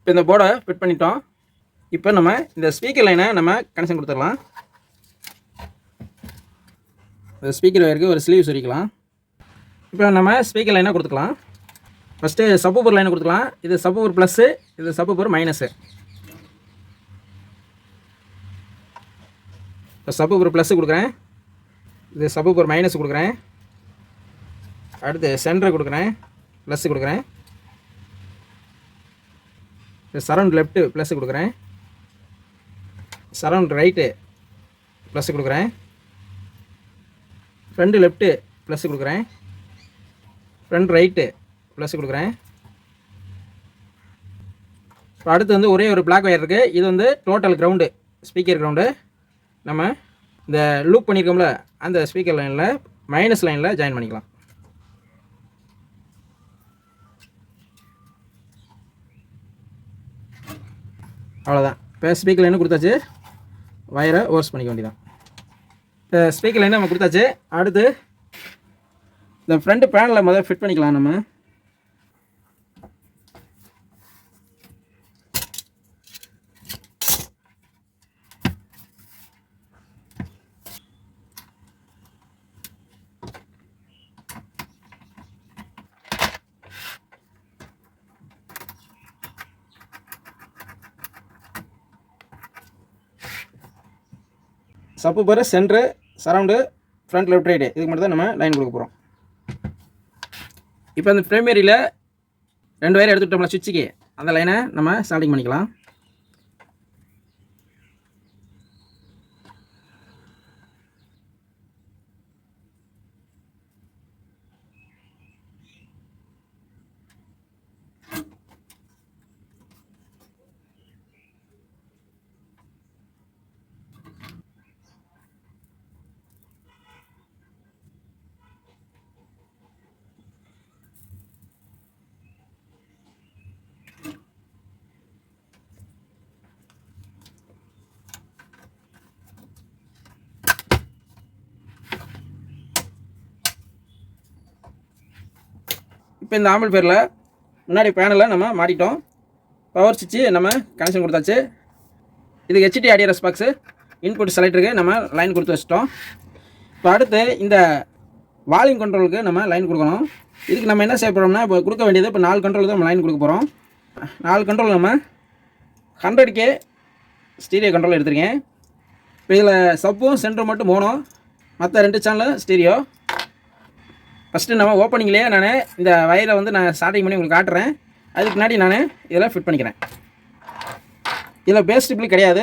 இப்போ இந்த போர்டை ஃபிட் பண்ணிட்டோம். இப்போ நம்ம இந்த ஸ்பீக்கர் லைனை நம்ம கனெக்ஷன் கொடுத்துடலாம். இந்த ஸ்பீக்கர் வயருக்கு ஒரு ஸ்லீவ் சொரிக்கலாம். இப்போ நம்ம ஸ்பீக்கர் லைனை கொடுத்துக்கலாம். ஃபஸ்ட்டு சப்வூஃபர் லைனை கொடுத்துக்கலாம். இது சப்வூஃபர் ப்ளஸ்ஸு, இது சப்வூஃபர் மைனஸு. இப்போ சப்வூஃபர் ப்ளஸ்ஸு கொடுக்குறேன், இது சப்வூஃபர் மைனஸ் கொடுக்குறேன். அடுத்து சென்டரை கொடுக்குறேன், ப்ளஸ்ஸு கொடுக்குறேன். இது சரவுண்ட் லெஃப்ட்டு ப்ளஸ்ஸு கொடுக்குறேன், சரவுண்ட் ரைட்டு ப்ளஸ்ஸு கொடுக்குறேன், ஃப்ரண்ட்டு லெஃப்ட்டு ப்ளஸ்ஸு கொடுக்குறேன், ஃப்ரண்ட் ரைட்டு ப்ளஸ்ஸு கொடுக்குறேன். இப்போ அடுத்து வந்து ஒரே ஒரு பிளாக் ஒயர் இருக்குது. இது வந்து டோட்டல் கிரவுண்டு, ஸ்பீக்கர் கிரவுண்டு. நம்ம இந்த லூப் பண்ணியிருக்கோம்ல அந்த ஸ்பீக்கர் லைனில் மைனஸ் லைனில் ஜாயின் பண்ணிக்கலாம். அவ்வளோதான். இப்போ ஸ்பீக்கர் லைனு கொடுத்தாச்சு, வயரை ஓர்ஸ் பண்ணிக்க வேண்டியதான். இப்போ ஸ்பீக்கர் லைனை நம்ம கொடுத்தாச்சு. அடுத்து இந்த ஃப்ரண்ட் பேனலில் முதல்ல ஃபிட் பண்ணிக்கலாம். நம்ம subwoofer, centre, surround, front left right, இதுக்கு மட்டும் தான் நம்ம லைன் கொடுக்க போகிறோம். இப்போ அந்த ப்ரைமரியில் 2 வயர் எடுத்துக்கிட்டோம்ல சுவிட்சுக்கு, அந்த லைனை நம்ம சால்டிங் பண்ணிக்கலாம். இப்போ இந்த ஆம்பிளிஃபையரில் முன்னாடி பேனலில் நம்ம மாட்டிட்டோம். பவர் சுவிட்சு நம்ம கனெக்ஷன் கொடுத்தாச்சு. இது ஹெச்டி ஆடியோ ரெஸ்பாக்ஸு இன்புட் செலக்டருக்கு நம்ம லைன் கொடுத்து வச்சிட்டோம். இப்போ அடுத்து இந்த வால்யூம் கண்ட்ரோலுக்கு நம்ம லைன் கொடுக்கணும். இதுக்கு நம்ம என்ன செய்ய போகிறோம்னா, இப்போ கொடுக்க வேண்டியது இப்போ 4 கண்ட்ரோல் தான் நம்ம லைன் கொடுக்க போகிறோம். 4 கண்ட்ரோல் நம்ம 100K ஸ்டீரியோ கண்ட்ரோல் எடுத்துருக்கேன். இப்போ இதில் சப்பும் சென்டரும் மட்டும் மோனோ, மற்ற 2 சேனலும் ஸ்டீரியோ. ஃபஸ்ட்டு நம்ம ஓப்பனிங்லேயே நான் இந்த வயரை வந்து நான் ஸ்டார்டிங் பண்ணி உங்களுக்கு காட்டுறேன். அதுக்கு முன்னாடி நான் இதில் ஃபிட் பண்ணிக்கிறேன். இதில் பேஸ் ஸ்ட்ரிப்பிள் கிடையாது,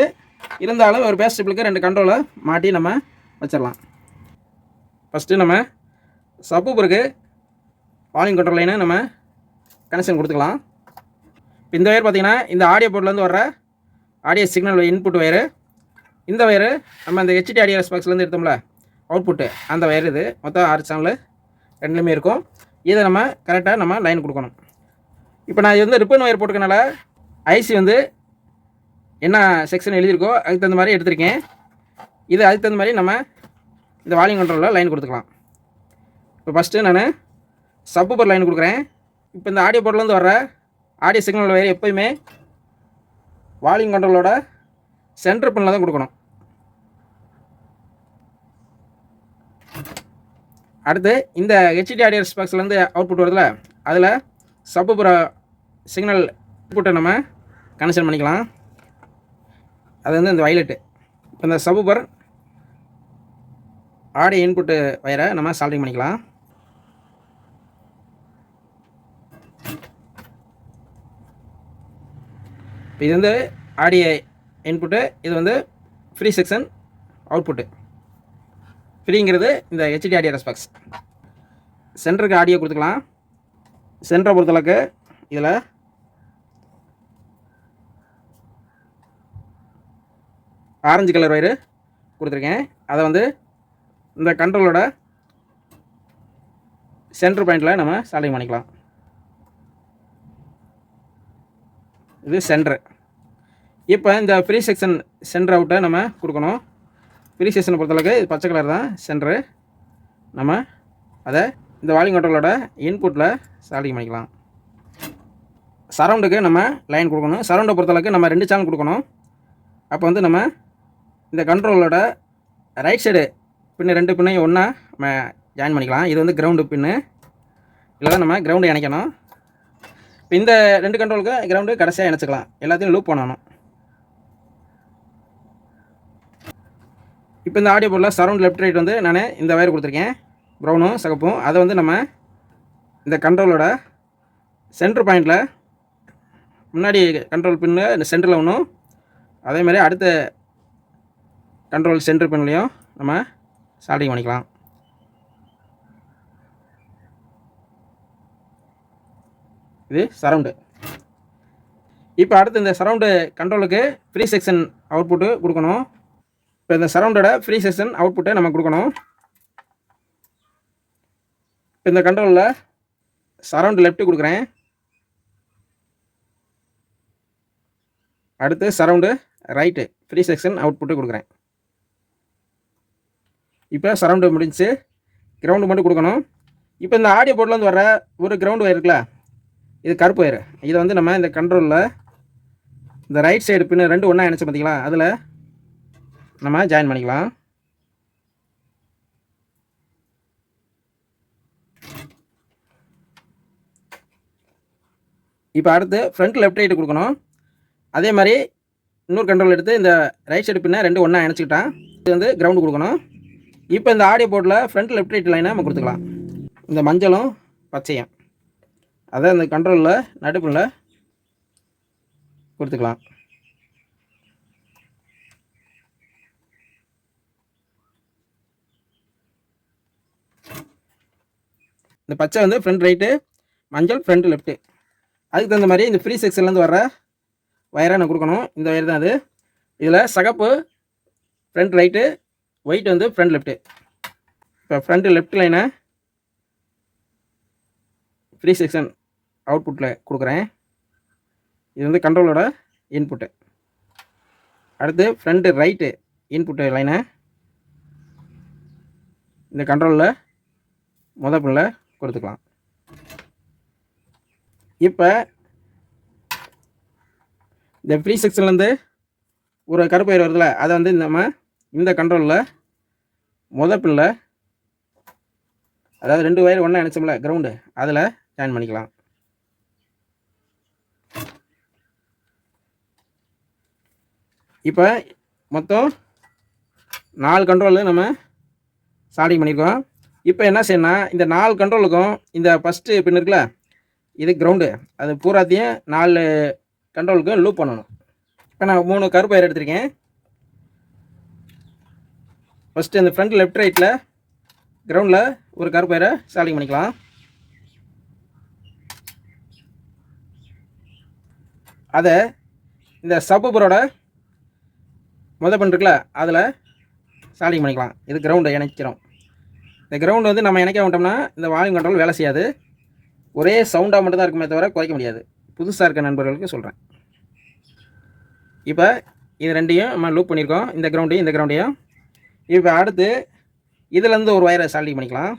இருந்தாலும் ஒரு பேஸ் ஸ்ட்ரிப்பிளுக்கு 2 கண்ட்ரோலை மாட்டி நம்ம வச்சிடலாம். ஃபஸ்ட்டு நம்ம சப்வூஃபருக்கு வால்யூம் கண்ட்ரோல் லைனை நம்ம கனெக்ஷன் கொடுத்துக்கலாம். இப்போ இந்த வயர் பார்த்திங்கன்னா இந்த ஆடியோ போர்ட்லேருந்து வர்ற ஆடியோ சிக்னல் இன்புட் வயரு. இந்த வயரு நம்ம இந்த ஹெச்டி ஆடியோ ரெஸ்பாக்ஸ்லேருந்து எடுத்தோம்ல அவுட்புட்டு, அந்த வயர். இது மொத்தம் 6 சேனலு ரெண்டுலேயுமே இருக்கும். இதை நம்ம கரெக்டாக நம்ம லைன் கொடுக்கணும். இப்போ நான் இது வந்து ரிப்பன் ஒயர் போட்டுக்கனால ஐசி வந்து என்ன செக்ஷன் எழுதியிருக்கோ அதுக்கு தகுந்த மாதிரி எடுத்திருக்கேன். இது அதுக்கு தகுந்த மாதிரி நம்ம இந்த வால்யூம் கண்ட்ரோலில் லைன் கொடுத்துக்கலாம். இப்போ ஃபஸ்ட்டு நான் சப்வூஃபர் லைன் கொடுக்குறேன். இப்போ இந்த ஆடியோ போர்ட்லேருந்து வர்ற ஆடியோ சிக்னல் வயர் எப்போயுமே வால்யூம் கண்ட்ரோலோட சென்டர் பின்னில் தான் கொடுக்கணும். அடுத்து இந்த ஹெச்டி ஆடியோ ரெஸ்பாக்ஸ்லேருந்து அவுட்புட் வருதுல, அதில் சப்வூஃபர் சிக்னல் இன்புட்டை நம்ம கனெக்ஷன் பண்ணிக்கலாம். அது வந்து இந்த வயலட்டு. இப்போ இந்த சப்வூஃபர் ஆடியோ இன்புட்டு வயரை நம்ம சால்டிங் பண்ணிக்கலாம். இப்போ இது வந்து ஆடியோ இன்புட்டு, இது வந்து ஃப்ரீ செக்ஷன் அவுட்புட்டு. ஃப்ரீங்கிறது இந்த ஹெச்டி ஆடியோ ரெஸ்பாக்ஸ். சென்டருக்கு ஆடியோ கொடுத்துக்கலாம். சென்டரை பொறுத்தளவுக்கு இதில் ஆரஞ்சு கலர் வயரு கொடுத்துருக்கேன். அதை வந்து இந்த கண்ட்ரோலோட சென்டர் பாயிண்டில் நம்ம சால்டிங் பண்ணிக்கலாம். இது சென்டரு. இப்போ இந்த ஃப்ரீ செக்ஷன் சென்டர் அவுட்டை நம்ம கொடுக்கணும். ஃப்ரீ செக்ஷனை பொறுத்தளவுக்கு இது பச்சை கலர் தான் சென்டரு. நம்ம அதை இந்த வால்யூம் கண்ட்ரோலோட இன்புட்டில் சால்டிங் பண்ணிக்கலாம். சரௌண்டுக்கு நம்ம லைன் கொடுக்கணும். சரௌண்டை பொறுத்தளவுக்கு நம்ம 2 சேனல் கொடுக்கணும். அப்போ வந்து நம்ம இந்த கண்ட்ரோலோட ரைட் சைடு பின்னு 2 பின்னையும் ஒன்றா நம்ம ஜாயின் பண்ணிக்கலாம். இது வந்து கிரவுண்டு பின்னு. இதில் தான் நம்ம கிரவுண்டு இணைக்கணும். இப்போ இந்த 2 கண்ட்ரோலுக்கு கிரவுண்டு கடைசியாக இணைச்சிக்கலாம். எல்லாத்தையும் லூப் பண்ணணும். இப்போ இந்த ஆடியோ போர்டில் சரௌண்ட் லெஃப்ட் ரைட் வந்து நான் இந்த வயர் கொடுத்துருக்கேன், ப்ரௌனும் சிகப்பும். அதை வந்து நம்ம இந்த கண்ட்ரோலோட சென்டர் பாயிண்டில் முன்னாடி கண்ட்ரோல் பின்னு இந்த சென்டரில் ஒன்றும், அதே மாதிரி அடுத்த கண்ட்ரோல் சென்டர் பின்லையும் நம்ம சால்டிங் பண்ணிக்கலாம். இது சரௌண்டு. இப்போ அடுத்து இந்த சரௌண்டு கண்ட்ரோலுக்கு ஃப்ரீ செக்ஷன் அவுட்புட்டு கொடுக்கணும். இப்போ இந்த சரௌண்டோட ஃப்ரீ செக்ஷன் அவுட்புட்டை நம்ம கொடுக்கணும். இப்போ இந்த கண்ட்ரோலில் சரௌண்டு லெஃப்ட்டு கொடுக்குறேன். அடுத்து surround right free section output கொடுக்குறேன். இப்போ சரௌண்டு முடிஞ்சு கிரவுண்டு மட்டும் கொடுக்கணும். இப்போ இந்த ஆடியோ போர்ட்லேருந்து வர ஒரு கிரவுண்டு வயர் இருக்குல்ல, இது கருப்பு வயர். இதை வந்து நம்ம இந்த கண்ட்ரோலில் இந்த ரைட் சைடு பின்னு 2 ஒன்றா இணைச்சு பார்த்தீங்களா, அதில் நம்ம ஜாயின் பண்ணிக்கலாம். இப்போ அடுத்து ஃப்ரண்ட் லெஃப்ட் ரைட்டு கொடுக்கணும். அதே மாதிரி இன்னொரு கண்ட்ரோல் எடுத்து இந்த ரைட் சைடு பின்ன 2 ஒன்றா இணைச்சிக்கிட்டான். இது வந்து கிரவுண்டு கொடுக்கணும். இப்போ இந்த ஆடியோ போர்டில் ஃப்ரண்ட் லெஃப்ட் ரைட் லைனை நம்ம கொடுத்துக்கலாம். இந்த மஞ்சளும் பச்சையும் அதை இந்த கண்ட்ரோலில் நடுப்பில் கொடுத்துக்கலாம். இந்த பச்சை வந்து ஃப்ரண்ட் ரைட்டு, மஞ்சள் ஃப்ரண்ட் லெஃப்ட்டு. அதுக்கு தகுந்த மாதிரி இந்த ஃப்ரீ செக்ஷன்லேருந்து வர வயரை நான் கொடுக்கணும். இந்த வயர் தான் அது. இதில் சகப்பு ஃப்ரண்ட் ரைட்டு, ஒயிட் வந்து ஃப்ரண்ட் லெஃப்ட்டு. இப்போ ஃப்ரண்ட் லெஃப்ட் லைனை ஃப்ரீ செக்ஷன் அவுட்புட்டில் கொடுக்குறேன். இது வந்து கண்ட்ரோலோட இன்புட்டு. அடுத்து ஃப்ரண்ட் ரைட்டு இன்புட்டு லைனை இந்த கண்ட்ரோலில் பின்னில் கொடுத்துக்கலாம். இப்போ இந்த ஃப்ரீ செக்ஷன்லேருந்து ஒரு கருப்பு வயர் வருதுல, அதை வந்து நம்ம இந்த கண்ட்ரோலில் பின்னில், அதாவது 2 வயர் ஒன்றா இணைச்சோம்ல கிரவுண்டு, அதில் ஜாயின் பண்ணிக்கலாம். இப்போ மொத்தம் 4 கண்ட்ரோலு நம்ம சால்டிங் பண்ணியிருக்கோம். இப்போ என்ன செய்யணும்னா, இந்த 4 கண்ட்ரோலுக்கும் இந்த ஃபஸ்ட்டு பின் இருக்குல்ல, இது கிரவுண்டு, அது பூராத்தையும் 4 கண்ட்ரோலுக்கும் லூப் பண்ணணும். இப்போ நான் 3 கருப்பு வயர் எடுத்திருக்கேன். ஃபஸ்ட்டு இந்த ஃப்ரண்ட் லெஃப்ட் ரைட்டில் கிரவுண்டில் ஒரு கருப்பு வயரை சால்டிங் பண்ணிக்கலாம். அதை இந்த சப்பரோட பின் இருக்குல்ல, அதில் சால்டிங் பண்ணிக்கலாம். இது கிரவுண்டை இணைக்கிறோம். இந்த கிரவுண்டு வந்து நம்ம இணைக்க விட்டோம்னா இந்த வால்யூம் கண்ட்ரோல் வேலை செய்யாது. ஒரே சவுண்டாக மட்டும் தான் இருக்குமே தவிர குறைக்க முடியாது. புதுசாக இருக்க நண்பர்களுக்கு சொல்கிறேன். இப்போ இது 2ஐயும் நம்ம லூப் பண்ணியிருக்கோம், இந்த கிரவுண்டையும் இந்த கிரவுண்டையும். இப்போ அடுத்து இதுலேருந்து ஒரு வயரை சால்டிங் பண்ணிக்கலாம்.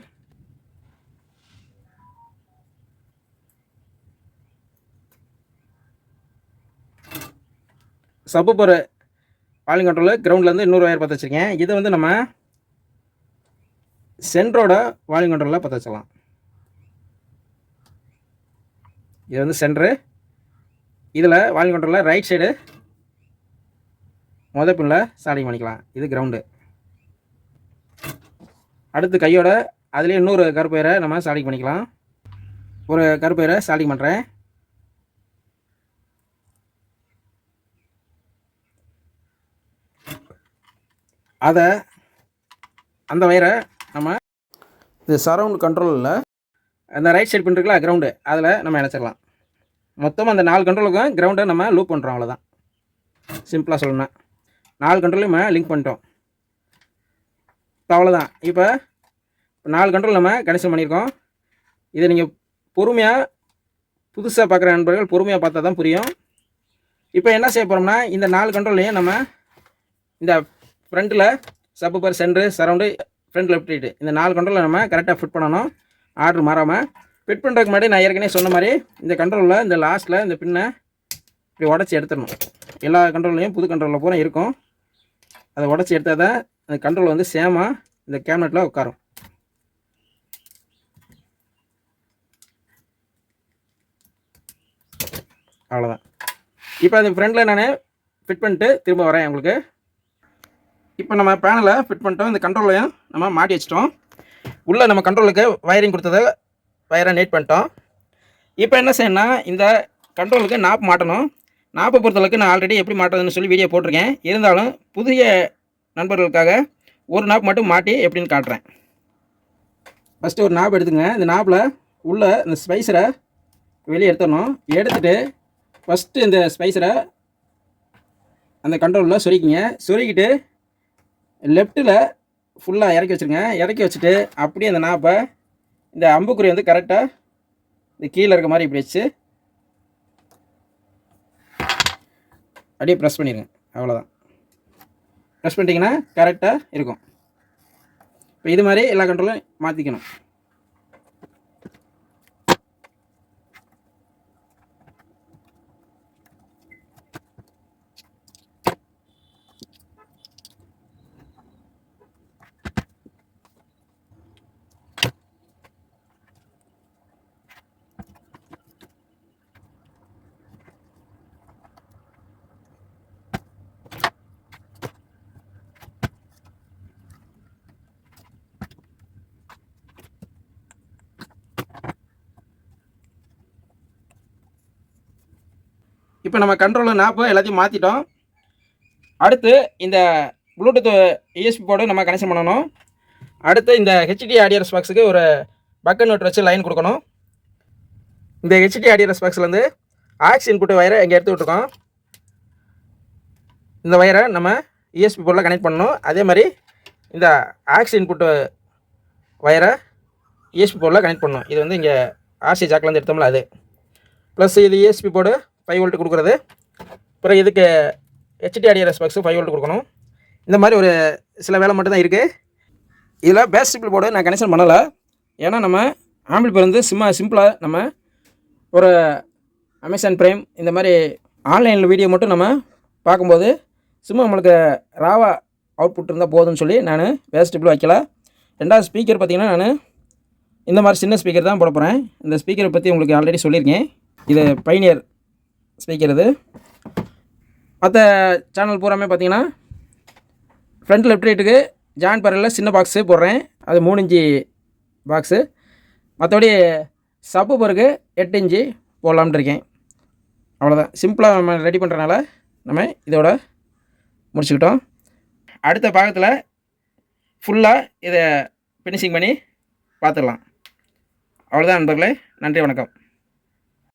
சப்பு போகிற வால்யூம் கண்ட்ரோலில் கிரவுண்ட்லேருந்து இன்னொரு வயர் பற்ற வச்சுருக்கேன். இதை வந்து நம்ம சென்டரோட வால்யூம் கண்ட்ரோலில் பற்ற வச்சுக்கலாம். இது வந்து சென்ட்ரு. இதில் வால்யூம் கண்ட்ரோலில் ரைட் சைடு பின்னில் சால்டிங் பண்ணிக்கலாம். இது கிரவுண்டு. அடுத்து கையோட அதுலேயே இன்னொரு கருப்பு வயரை நம்ம சால்டிங் பண்ணிக்கலாம். ஒரு கருப்பு வயரை சால்டிங் பண்ணுறேன். அதை அந்த வயரை நம்ம இது சரவுண்ட் கண்ட்ரோலில் அந்த ரைட் சைடு பின் இருக்குல்ல கிரவுண்டு, அதில் நம்ம இணைச்சிக்கலாம். மொத்தம் அந்த 4 கண்ட்ரோலுக்கும் கிரவுண்டை நம்ம லூப் பண்ணுறோம். அவ்வளோதான், சிம்பிளாக சொல்லணும்னா 4 கண்ட்ரோலையும் நம்ம லிங்க் பண்ணிட்டோம். இப்போ அவ்வளோதான். இப்போ 4 கண்ட்ரோல் நம்ம கனெக்ஷன் பண்ணியிருக்கோம். இதை நீங்கள் பொறுமையாக புதுசாக பார்க்குற நண்பர்கள் பொறுமையாக பார்த்தா தான் புரியும். இப்போ என்ன செய்ய போகிறோம்னா, இந்த 4 கண்ட்ரோல்லையும் நம்ம இந்த ஃப்ரண்ட்டில் supper centre surround front left right இந்த 4 கண்ட்ரோலில் நம்ம கரெக்டாக ஃபிட் பண்ணணும். ஆர்டர் மாறாமல் ஃபிட் பண்ணுறதுக்கு முன்னாடி நான் ஏற்கனவே சொன்ன மாதிரி இந்த கண்ட்ரோலில் இந்த லாஸ்ட்டில் இந்த பின்னை இப்படி உடச்சி எடுத்துடணும். எல்லா கண்ட்ரோல்லையும் புது கண்ட்ரோலில் பூரா இருக்கும். அதை உடச்சி எடுத்தால் தான் அந்த கண்ட்ரோல் வந்து சேமாக இந்த கேபினெட்டில் உட்காரும். அவ்வளோதான். இப்போ அது ஃப்ரண்டில் நான் ஃபிட் பண்ணிட்டு திரும்ப வரேன் உங்களுக்கு. இப்போ நம்ம பேனலை ஃபிட் பண்ணிட்டோம். இந்த கண்ட்ரோலையும் நம்ம மாட்டி வச்சிட்டோம். உள்ளே நம்ம கண்ட்ரோலுக்கு வயரிங் கொடுத்ததை வயரை நீட் பண்ணிட்டோம். இப்போ என்ன செய்யணும்னா இந்த கண்ட்ரோலுக்கு நாப் மாட்டணும். நாப்பை பொறுத்தளவுக்கு நான் ஆல்ரெடி எப்படி மாட்டுறதுன்னு சொல்லி வீடியோ போட்டிருக்கேன். இருந்தாலும் புதிய நண்பர்களுக்காக ஒரு நாப் மட்டும் மாட்டி எப்படின்னு காட்டுறேன். ஃபஸ்ட்டு ஒரு நாப் எடுத்துங்க. இந்த நாப்பில் உள்ள இந்த ஸ்பைஸரை வெளியே எடுத்துடணும். எடுத்துகிட்டு ஃபஸ்ட்டு இந்த ஸ்பைஸரை அந்த கண்ட்ரோலில் சொருக்கிங்க. சொருக்கிட்டு லெஃப்ட்டில் ஃபுல்லாக இறக்கி வச்சுருங்க. இறக்கி வச்சுட்டு அப்படியே அந்த நாப்பை இந்த அம்புக்குறி வந்து கரெக்டாக இந்த கீழே இருக்க மாதிரி இப்படி வச்சு அப்படியே ப்ரெஸ் பண்ணிடுங்க. அவ்வளோதான். ப்ரெஸ் பண்ணிட்டீங்கன்னா கரெக்டாக இருக்கும். இப்போ இது மாதிரி எல்லா கண்ட்ரோலும் மாற்றிக்கணும். இப்போ நம்ம கண்ட்ரோலர் நாப்பு எல்லாத்தையும் மாற்றிட்டோம். அடுத்து இந்த ப்ளூடூத் யூஎஸ்பி போர்டு நம்ம கனெக்ஷன் பண்ணணும். அடுத்து இந்த ஹெச்டி ஆடியோ பாக்ஸுக்கு ஒரு பக்கன் நோட் வச்சு லைன் கொடுக்கணும். இந்த ஹெச்டி ஆடியோ பாக்ஸ்லேருந்து ஆக்ஸ் இன்புட் வயரை இங்கே எடுத்து விட்ருக்கோம். இந்த வயரை நம்ம யூஎஸ்பி போர்டில் கனெக்ட் பண்ணணும். அதே மாதிரி இந்த ஆக்ஸ் இன்புட் வயரை யூஎஸ்பி போர்டில் கனெக்ட் பண்ணணும். இது வந்து இங்கே ஆர்சி ஜாக்லேருந்து எடுத்தோம்ல அது. ப்ளஸ் இது யூஎஸ்பி போர்டு 5 வோல்ட் கொடுக்குறது. அப்புறம் இதுக்கு ஹெச்டி ஆடியோ பாக்ஸு 5 வோல்ட் கொடுக்கணும். இந்த மாதிரி ஒரு சில வேலை மட்டும் தான் இருக்குது. இதில் பேஸ் சிம்பிள் போர்டு நான் கனெக்ஷன் பண்ணலை. ஏன்னா நம்ம ஆம்பிளிஃபையர் வந்து சிம்பிளாக நம்ம ஒரு அமேசான் ப்ரைம் இந்த மாதிரி ஆன்லைனில் வீடியோ மட்டும் நம்ம பார்க்கும்போது சும்மா நம்மளுக்கு ராவா அவுட்புட் இருந்தால் போதும்னு சொல்லி நான் பேஸ் சிம்பிள் வைக்கல. ரெண்டாவது ஸ்பீக்கர் பார்த்திங்கன்னா நான் இந்த மாதிரி சின்ன ஸ்பீக்கர் தான் போட போகிறேன். இந்த ஸ்பீக்கரை பற்றி உங்களுக்கு ஆல்ரெடி சொல்லியிருக்கேன். இது பைனியர் ஸ்பீக்கர். இது மற்ற சேனல் பூராமே பார்த்தீங்கன்னா ஃப்ரண்ட் லெஃப்ட் ரைட்டுக்கு ஜாயின் பரலில் சின்ன பாக்ஸு போடுறேன். அது 3 இன்ச்சு பாக்ஸு. மற்றபடி சப்பு பருக்கு 8 இன்ச்சு போடலாம்னு இருக்கேன். அவ்வளோதான். சிம்பிளாக நம்ம ரெடி பண்ணுறனால நம்ம இதோட முடிச்சுக்கிட்டோம். அடுத்த பாகத்தில் ஃபுல்லாக இதை ஃபினிஷிங் பண்ணி பார்த்துடலாம். அவ்வளோதான் நண்பர்களே. நன்றி, வணக்கம்.